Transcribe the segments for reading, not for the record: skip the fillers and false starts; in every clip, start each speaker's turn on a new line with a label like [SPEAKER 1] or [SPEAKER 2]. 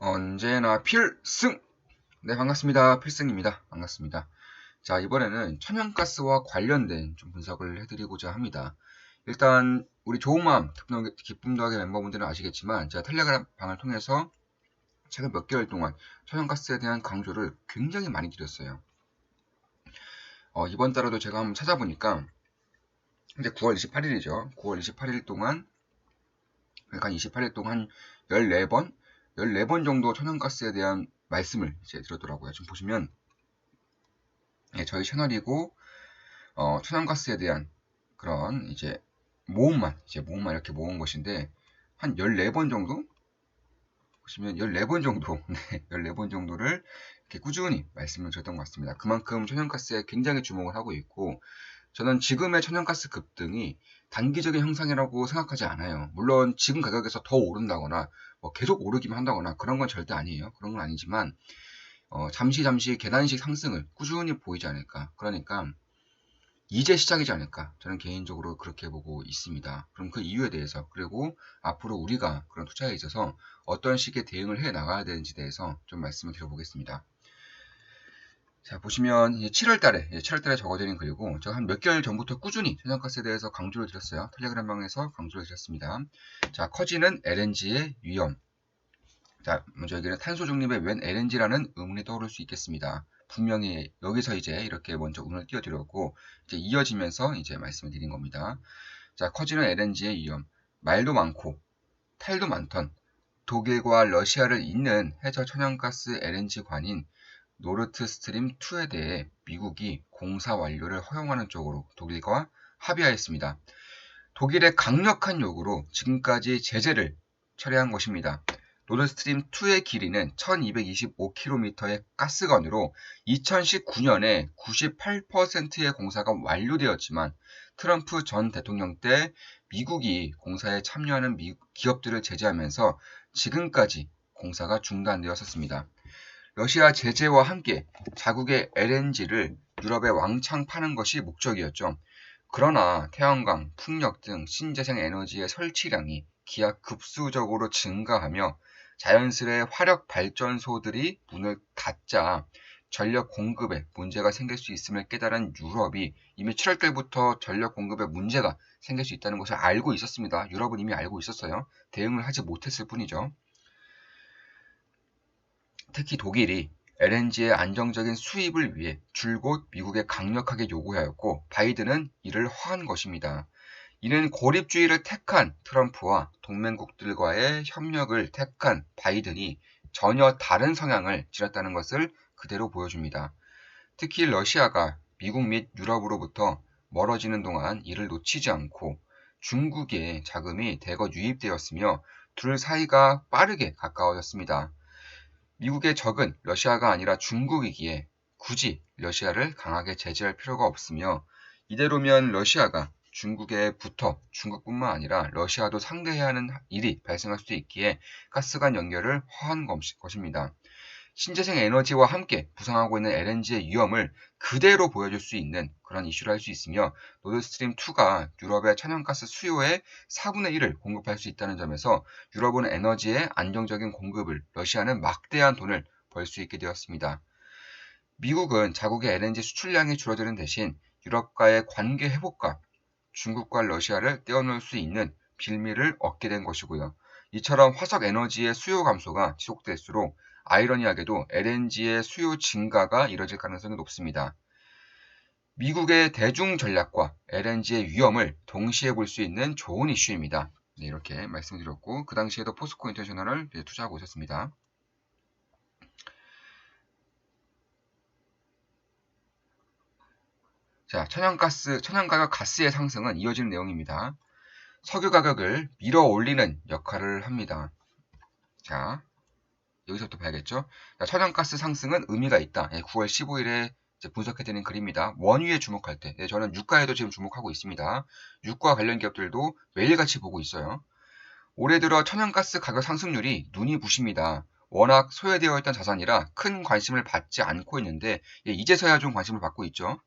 [SPEAKER 1] 언제나 필승! 네, 반갑습니다. 필승입니다. 반갑습니다. 자, 이번에는 천연가스와 관련된 좀 분석을 해드리고자 합니다. 일단, 우리 좋은 마음, 기쁨 더하게 멤버분들은 아시겠지만, 제가 텔레그램 방을 통해서 최근 몇 개월 동안 천연가스에 대한 강조를 굉장히 많이 드렸어요. 이번 달에도 제가 한번 찾아보니까, 이제 9월 28일이죠. 9월 28일 동안, 그러니까 28일 동안 14번, 14번 정도 천연가스에 대한 말씀을 이제 드렸더라고요. 지금 보시면, 저희 채널이고, 천연가스에 대한 그런 모음만 이렇게 모은 것인데, 한 14번 정도? 보시면 14번 정도, 네, 14번 정도를 이렇게 꾸준히 말씀을 드렸던 것 같습니다. 그만큼 천연가스에 굉장히 주목을 하고 있고, 저는 지금의 천연가스 급등이 단기적인 현상이라고 생각하지 않아요. 물론 지금 가격에서 더 오른다거나, 뭐 계속 오르기만 한다거나 그런 건 절대 아니에요. 그런 건 아니지만, 잠시 계단식 상승을 꾸준히 보이지 않을까. 그러니까, 이제 시작이지 않을까. 저는 개인적으로 그렇게 보고 있습니다. 그럼 그 이유에 대해서, 그리고 앞으로 우리가 그런 투자에 있어서 어떤 식의 대응을 해 나가야 되는지에 대해서 좀 말씀을 드려보겠습니다. 자, 보시면 7월 달에 적어드린 글이고, 제가 한 몇 개월 전부터 꾸준히 천연가스에 대해서 강조를 드렸어요. 텔레그램 방에서 강조를 드렸습니다. 자, 커지는 LNG의 위험. 자, 먼저 여기는 탄소 중립의 웬 LNG라는 의문이 떠오를 수 있겠습니다. 분명히 여기서 이렇게 먼저 운을 띄워드렸고, 이제 이어지면서 말씀을 드린 겁니다. 자, 커지는 LNG의 위험. 말도 많고, 탈도 많던 독일과 러시아를 잇는 해저 천연가스 LNG 관인 노르트 스트림 2에 대해 미국이 공사 완료를 허용하는 쪽으로 독일과 합의하였습니다. 독일의 강력한 요구로 지금까지 제재를 철회한 것입니다. 노르스트림 2의 길이는 1225km의 가스관으로 2019년에 98%의 공사가 완료되었지만 트럼프 전 대통령 때 미국이 공사에 참여하는 기업들을 제재하면서 지금까지 공사가 중단되었었습니다. 러시아 제재와 함께 자국의 LNG를 유럽에 왕창 파는 것이 목적이었죠. 그러나 태양광, 풍력 등 신재생 에너지의 설치량이 기하급수적으로 증가하며 자연스레 화력 발전소들이 문을 닫자 전력 공급에 문제가 생길 수 있음을 깨달은 유럽이 이미 7월 달부터 전력 공급에 문제가 생길 수 있다는 것을 알고 있었습니다. 유럽은 이미 알고 있었어요. 대응을 하지 못했을 뿐이죠. 특히 독일이 LNG의 안정적인 수입을 위해 줄곧 미국에 강력하게 요구하였고 바이든은 이를 허한 것입니다. 이는 고립주의를 택한 트럼프와 동맹국들과의 협력을 택한 바이든이 전혀 다른 성향을 지녔다는 것을 그대로 보여줍니다. 특히 러시아가 미국 및 유럽으로부터 멀어지는 동안 이를 놓치지 않고 중국의 자금이 대거 유입되었으며 둘 사이가 빠르게 가까워졌습니다. 미국의 적은 러시아가 아니라 중국이기에 굳이 러시아를 강하게 제재할 필요가 없으며 이대로면 러시아가 중국에 붙어 중국뿐만 아니라 러시아도 상대해야 하는 일이 발생할 수도 있기에 가스관 연결을 허한 것입니다. 신재생 에너지와 함께 부상하고 있는 LNG의 위험을 그대로 보여줄 수 있는 그런 이슈를 할 수 있으며 노드스트림 2가 유럽의 천연가스 수요의 4분의 1을 공급할 수 있다는 점에서 유럽은 에너지의 안정적인 공급을, 러시아는 막대한 돈을 벌 수 있게 되었습니다. 미국은 자국의 LNG 수출량이 줄어드는 대신 유럽과의 관계 회복과 중국과 러시아를 떼어놓을 수 있는 빌미를 얻게 된 것이고요. 이처럼 화석 에너지의 수요 감소가 지속될수록 아이러니하게도 LNG의 수요 증가가 이뤄질 가능성이 높습니다. 미국의 대중 전략과 LNG의 위험을 동시에 볼 수 있는 좋은 이슈입니다. 네, 이렇게 말씀드렸고 그 당시에도 포스코 인터내셔널을 투자하고 있었습니다. 자, 천연가격 가스의 상승은 이어지는 내용입니다. 석유 가격을 밀어 올리는 역할을 합니다. 자, 여기서부터 봐야겠죠. 자, 천연가스 상승은 의미가 있다. 9월 15일에 분석해드린 글입니다. 원유에 주목할 때, 저는 유가에도 지금 주목하고 있습니다. 유가 관련 기업들도 매일같이 보고 있어요. 올해 들어 천연가스 가격 상승률이 눈이 부십니다. 워낙 소외되어 있던 자산이라 큰 관심을 받지 않고 있는데 이제서야 좀 관심을 받고 있죠.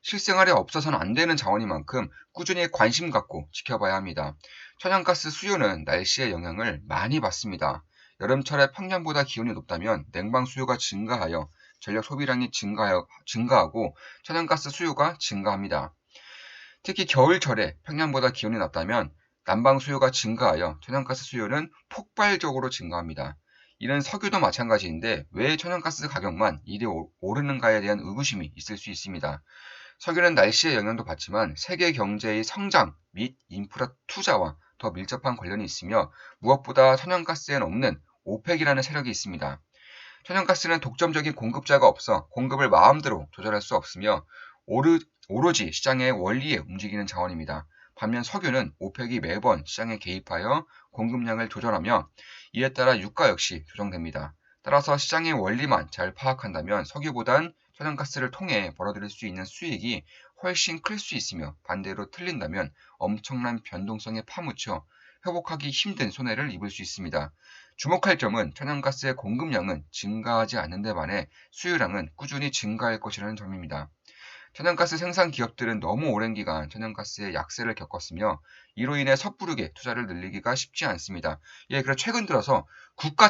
[SPEAKER 1] 실생활에 없어서는 안 되는 자원인 만큼 꾸준히 관심 갖고 지켜봐야 합니다. 천연가스 수요는 날씨의 영향을 많이 받습니다. 여름철에 평년보다 기온이 높다면 냉방 수요가 증가하여 전력 소비량이 증가하고 천연가스 수요가 증가합니다. 특히 겨울철에 평년보다 기온이 낮다면 난방 수요가 증가하여 천연가스 수요는 폭발적으로 증가합니다. 이는 석유도 마찬가지인데 왜 천연가스 가격만 이리 오르는가에 대한 의구심이 있을 수 있습니다. 석유는 날씨의 영향도 받지만 세계 경제의 성장 및 인프라 투자와 더 밀접한 관련이 있으며 무엇보다 천연가스엔 없는 오펙이라는 세력이 있습니다. 천연가스는 독점적인 공급자가 없어 공급을 마음대로 조절할 수 없으며 오로지 시장의 원리에 움직이는 자원입니다. 반면 석유는 오펙이 매번 시장에 개입하여 공급량을 조절하며 이에 따라 유가 역시 조정됩니다. 따라서 시장의 원리만 잘 파악한다면 석유보단 천연가스를 통해 벌어들일 수 있는 수익이 훨씬 클 수 있으며 반대로 틀린다면 엄청난 변동성에 파묻혀 회복하기 힘든 손해를 입을 수 있습니다. 주목할 점은 천연가스의 공급량은 증가하지 않는 데 반해 수요량은 꾸준히 증가할 것이라는 점입니다. 천연가스 생산 기업들은 너무 오랜 기간 천연가스의 약세를 겪었으며 이로 인해 섣부르게 투자를 늘리기가 쉽지 않습니다. 그래서 최근 들어서 국가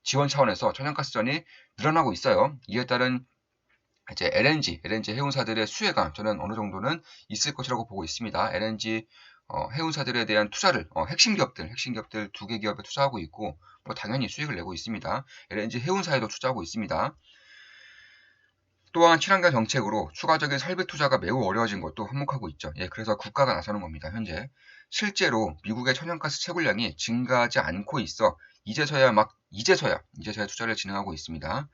[SPEAKER 1] 지원 차원에서 천연가스전이 늘어나고 있어요. 이에 따른 이제 LNG 해운사들의 수혜가 저는 어느 정도는 있을 것이라고 보고 있습니다. LNG 해운사들에 대한 투자를 핵심 기업들 2개 기업에 투자하고 있고 당연히 수익을 내고 있습니다. LNG 해운사에도 투자하고 있습니다. 또한 친환경 정책으로 추가적인 설비 투자가 매우 어려워진 것도 한몫하고 있죠. 그래서 국가가 나서는 겁니다. 현재 실제로 미국의 천연가스 채굴량이 증가하지 않고 있어 이제서야 투자를 진행하고 있습니다.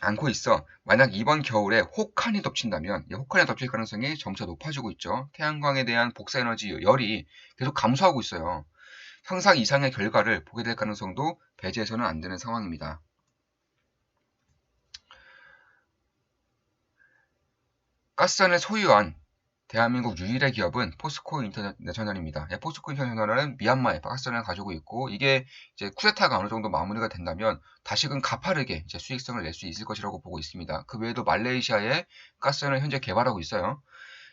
[SPEAKER 1] 않고 있어 만약 이번 겨울에 혹한이 덮친다면 혹한이 덮칠 가능성이 점차 높아지고 있죠. 태양광에 대한 복사에너지 열이 계속 감소하고 있어요. 상상 이상의 결과를 보게 될 가능성도 배제해서는 안 되는 상황입니다. 가스전을 소유한 대한민국 유일의 기업은 포스코 인터내셔널입니다. 포스코 인터내셔널은 미얀마에 가스전을 가지고 있고 이게 이제 쿠데타가 어느 정도 마무리가 된다면 다시금 가파르게 이제 수익성을 낼 수 있을 것이라고 보고 있습니다. 그 외에도 말레이시아에 가스전을 현재 개발하고 있어요.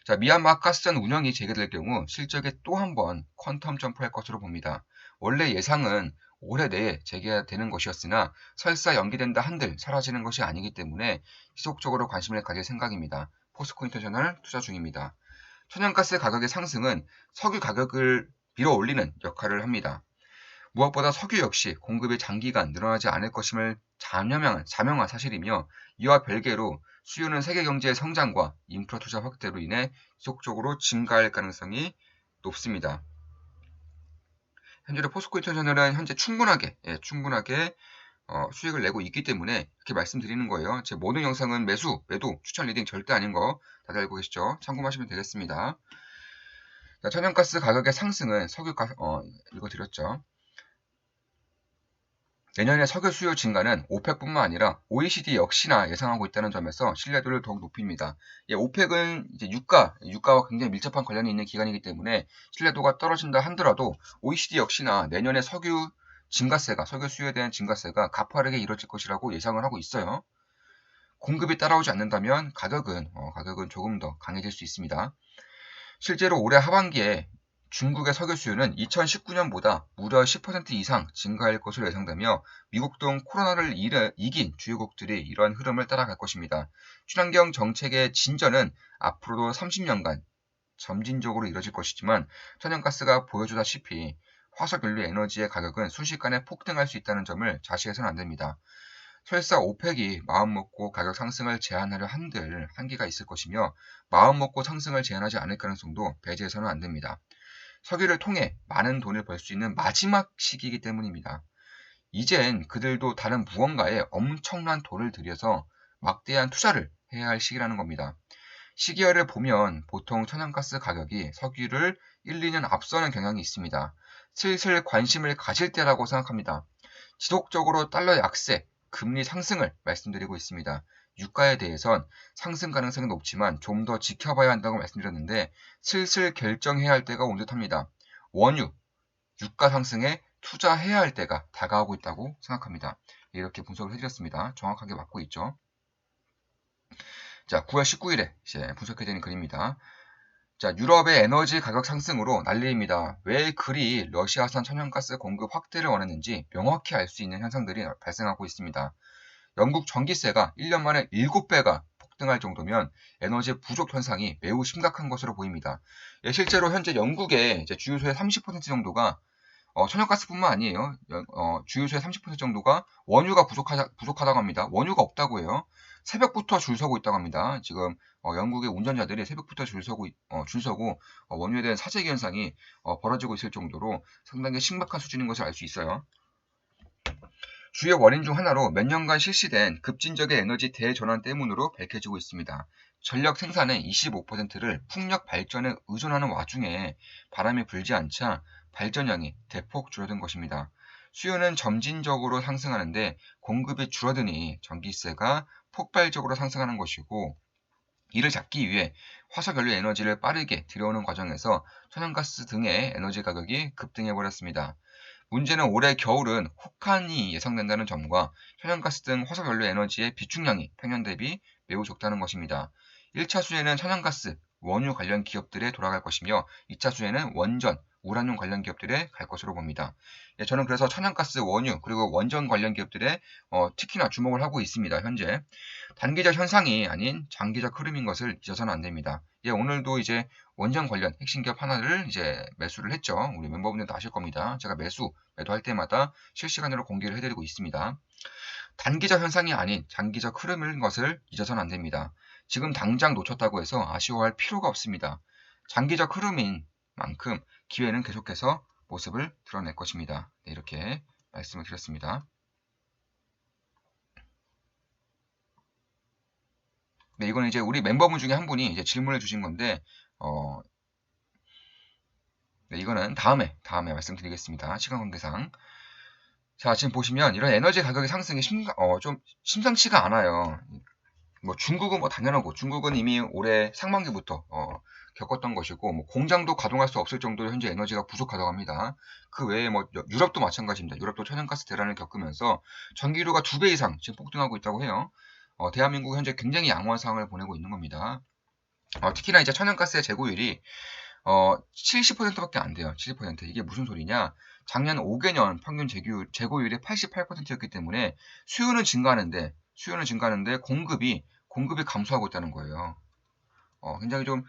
[SPEAKER 1] 자, 미얀마 가스전 운영이 재개될 경우 실적에 또 한 번 퀀텀 점프할 것으로 봅니다. 원래 예상은 올해 내에 재개되는 것이었으나 설사 연기된다 한들 사라지는 것이 아니기 때문에 지속적으로 관심을 가질 생각입니다. 포스코 인터내셔널 투자 중입니다. 천연가스 가격의 상승은 석유 가격을 밀어올리는 역할을 합니다. 무엇보다 석유 역시 공급이 장기간 늘어나지 않을 것임을 자명한 사실이며 이와 별개로 수요는 세계 경제의 성장과 인프라 투자 확대로 인해 지속적으로 증가할 가능성이 높습니다. 현재로 포스코 인터내셔널은 현재 충분하게 수익을 내고 있기 때문에 이렇게 말씀드리는 거예요. 제 모든 영상은 매도, 추천 리딩 절대 아닌 거 다들 알고 계시죠? 참고하시면 되겠습니다. 자, 천연가스 가격의 상승은 읽어드렸죠. 내년에 석유 수요 증가는 오펙뿐만 아니라 OECD 역시나 예상하고 있다는 점에서 신뢰도를 더욱 높입니다. 오펙은 이제 유가와 굉장히 밀접한 관련이 있는 기관이기 때문에 신뢰도가 떨어진다 하더라도 OECD 역시나 내년에 석유 수요에 대한 증가세가 가파르게 이뤄질 것이라고 예상을 하고 있어요. 공급이 따라오지 않는다면 가격은 조금 더 강해질 수 있습니다. 실제로 올해 하반기에 중국의 석유 수요는 2019년보다 무려 10% 이상 증가할 것으로 예상되며 미국 등 코로나를 이긴 주요국들이 이러한 흐름을 따라갈 것입니다. 친환경 정책의 진전은 앞으로도 30년간 점진적으로 이뤄질 것이지만 천연가스가 보여주다시피 화석연료 에너지의 가격은 순식간에 폭등할 수 있다는 점을 자시해서는 안 됩니다. 설사 오펙이 마음먹고 가격 상승을 제한하려 한들 한계가 있을 것이며 마음먹고 상승을 제한하지 않을 가능성도 배제해서는 안 됩니다. 석유를 통해 많은 돈을 벌 수 있는 마지막 시기이기 때문입니다. 이젠 그들도 다른 무언가에 엄청난 돈을 들여서 막대한 투자를 해야 할 시기라는 겁니다. 시기열을 보면 보통 천연가스 가격이 석유를 1, 2년 앞서는 경향이 있습니다. 슬슬 관심을 가질 때라고 생각합니다. 지속적으로 달러 약세, 금리 상승을 말씀드리고 있습니다. 유가에 대해선 상승 가능성이 높지만 좀 더 지켜봐야 한다고 말씀드렸는데 슬슬 결정해야 할 때가 온 듯합니다. 원유, 유가 상승에 투자해야 할 때가 다가오고 있다고 생각합니다. 이렇게 분석을 해드렸습니다. 정확하게 맞고 있죠. 자, 9월 19일에 이제 분석해드린 글입니다. 자, 유럽의 에너지 가격 상승으로 난리입니다. 왜 그리 러시아산 천연가스 공급 확대를 원했는지 명확히 알 수 있는 현상들이 발생하고 있습니다. 영국 전기세가 1년 만에 7배가 폭등할 정도면 에너지 부족 현상이 매우 심각한 것으로 보입니다. 예, 실제로 현재 영국의 이제 주유소의 30% 정도가 천연가스뿐만 아니에요. 주유소의 30% 정도가 원유가 부족하다고 합니다. 원유가 없다고 해요. 새벽부터 줄 서고 있다고 합니다. 지금 영국의 운전자들이 새벽부터 줄 서고 원유에 대한 사재기 현상이 벌어지고 있을 정도로 상당히 심각한 수준인 것을 알 수 있어요. 주요 원인 중 하나로 몇 년간 실시된 급진적인 에너지 대전환 때문으로 밝혀지고 있습니다. 전력 생산의 25%를 풍력 발전에 의존하는 와중에 바람이 불지 않자 발전량이 대폭 줄어든 것입니다. 수요는 점진적으로 상승하는데 공급이 줄어드니 전기세가 폭발적으로 상승하는 것이고, 이를 잡기 위해 화석연료 에너지를 빠르게 들여오는 과정에서 천연가스 등의 에너지 가격이 급등해버렸습니다. 문제는 올해 겨울은 혹한이 예상된다는 점과 천연가스 등 화석연료 에너지의 비축량이 평년 대비 매우 적다는 것입니다. 1차 수혜는 천연가스, 원유 관련 기업들에 돌아갈 것이며 2차 수혜는 원전, 우라늄 관련 기업들에 갈 것으로 봅니다. 예, 저는 그래서 천연가스, 원유, 그리고 원전 관련 기업들에 특히나 주목을 하고 있습니다. 현재 단기적 현상이 아닌 장기적 흐름인 것을 잊어서는 안 됩니다. 예, 오늘도 이제 원전 관련 핵심 기업 하나를 이제 매수를 했죠. 우리 멤버분들도 아실 겁니다. 제가 매도할 때마다 실시간으로 공개를 해드리고 있습니다. 단기적 현상이 아닌 장기적 흐름인 것을 잊어서는 안 됩니다. 지금 당장 놓쳤다고 해서 아쉬워할 필요가 없습니다. 장기적 흐름인 만큼 기회는 계속해서 모습을 드러낼 것입니다. 네, 이렇게 말씀을 드렸습니다. 네, 이거는 이제 우리 멤버분 중에 한 분이 이제 질문을 주신 건데, 네, 이거는 다음에 말씀드리겠습니다. 시간 관계상. 자, 지금 보시면 이런 에너지 가격의 상승이 좀 심상치가 않아요. 뭐 중국은 뭐 당연하고, 중국은 이미 올해 상반기부터 겪었던 것이고, 뭐 공장도 가동할 수 없을 정도로 현재 에너지가 부족하다고 합니다. 그 외에 뭐 유럽도 마찬가지입니다. 유럽도 천연가스 대란을 겪으면서 전기료가 2배 이상 지금 폭등하고 있다고 해요. 대한민국은 현재 굉장히 양호한 상황을 보내고 있는 겁니다. 특히나 이제 천연가스의 재고율이 70%밖에 안 돼요. 70%. 이게 무슨 소리냐? 작년 5개년 평균 재고율이 88%였기 때문에 수요는 증가하는데 공급이 감소하고 있다는 거예요. 굉장히 좀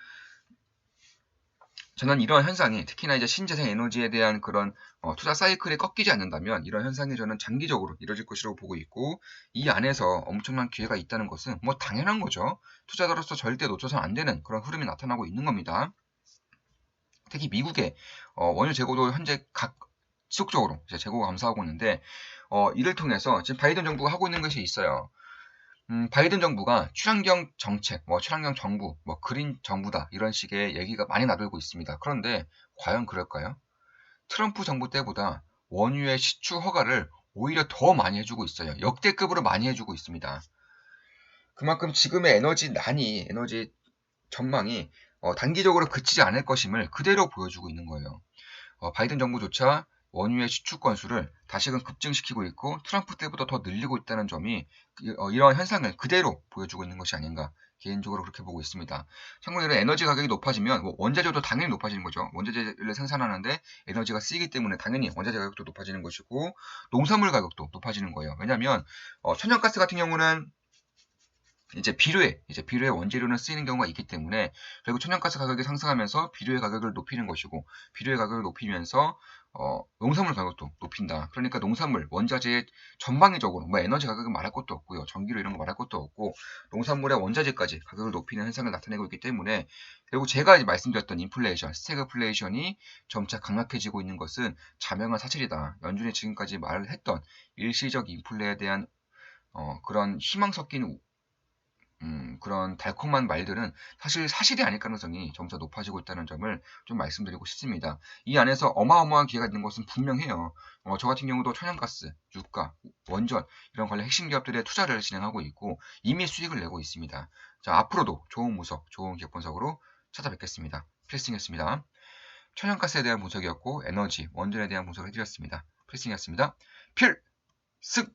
[SPEAKER 1] 저는 이런 현상이, 특히나 이제 신재생 에너지에 대한 그런 투자 사이클이 꺾이지 않는다면 이런 현상이 저는 장기적으로 이뤄질 것이라고 보고 있고, 이 안에서 엄청난 기회가 있다는 것은 뭐 당연한 거죠. 투자자로서 절대 놓쳐서는 안 되는 그런 흐름이 나타나고 있는 겁니다. 특히 미국의 원유 재고도 현재 지속적으로 이제 재고가 감소하고 있는데, 이를 통해서 지금 바이든 정부가 하고 있는 것이 있어요. 바이든 정부가 친환경 정책, 친환경 정부, 그린 정부다, 이런 식의 얘기가 많이 나돌고 있습니다. 그런데 과연 그럴까요? 트럼프 정부 때보다 원유의 시추 허가를 오히려 더 많이 해주고 있어요. 역대급으로 많이 해주고 있습니다. 그만큼 지금의 에너지 전망이 단기적으로 그치지 않을 것임을 그대로 보여주고 있는 거예요. 바이든 정부조차 원유의 시추 건수를 다시금 급증시키고 있고, 트럼프 때보다 더 늘리고 있다는 점이 이러한 현상을 그대로 보여주고 있는 것이 아닌가, 개인적으로 그렇게 보고 있습니다. 참고로 이런 에너지 가격이 높아지면 원자재도 당연히 높아지는 거죠. 원자재를 생산하는데 에너지가 쓰이기 때문에 당연히 원자재 가격도 높아지는 것이고, 농산물 가격도 높아지는 거예요. 왜냐하면 천연가스 같은 경우는 이제 비료의 원재료는 쓰이는 경우가 있기 때문에, 결국 천연가스 가격이 상승하면서 비료의 가격을 높이는 것이고, 비료의 가격을 높이면서 농산물 가격도 높인다. 그러니까 농산물, 원자재 전방위적으로 뭐 에너지 가격은 말할 것도 없고요. 전기료 이런 거 말할 것도 없고, 농산물의 원자재까지 가격을 높이는 현상을 나타내고 있기 때문에, 결국 제가 말씀드렸던 인플레이션, 스태그플레이션이 점차 강력해지고 있는 것은 자명한 사실이다. 연준이 지금까지 말을 했던 일시적 인플레에 대한 그런 희망 섞인 그런 달콤한 말들은 사실 사실이 아닐 가능성이 점차 높아지고 있다는 점을 좀 말씀드리고 싶습니다. 이 안에서 어마어마한 기회가 있는 것은 분명해요. 저 같은 경우도 천연가스, 유가, 원전 이런 관련 핵심 기업들의 투자를 진행하고 있고 이미 수익을 내고 있습니다. 자, 앞으로도 좋은 좋은 기업 분석으로 찾아뵙겠습니다. 필승이었습니다. 천연가스에 대한 분석이었고, 에너지, 원전에 대한 분석을 해드렸습니다. 필승이었습니다. 필승!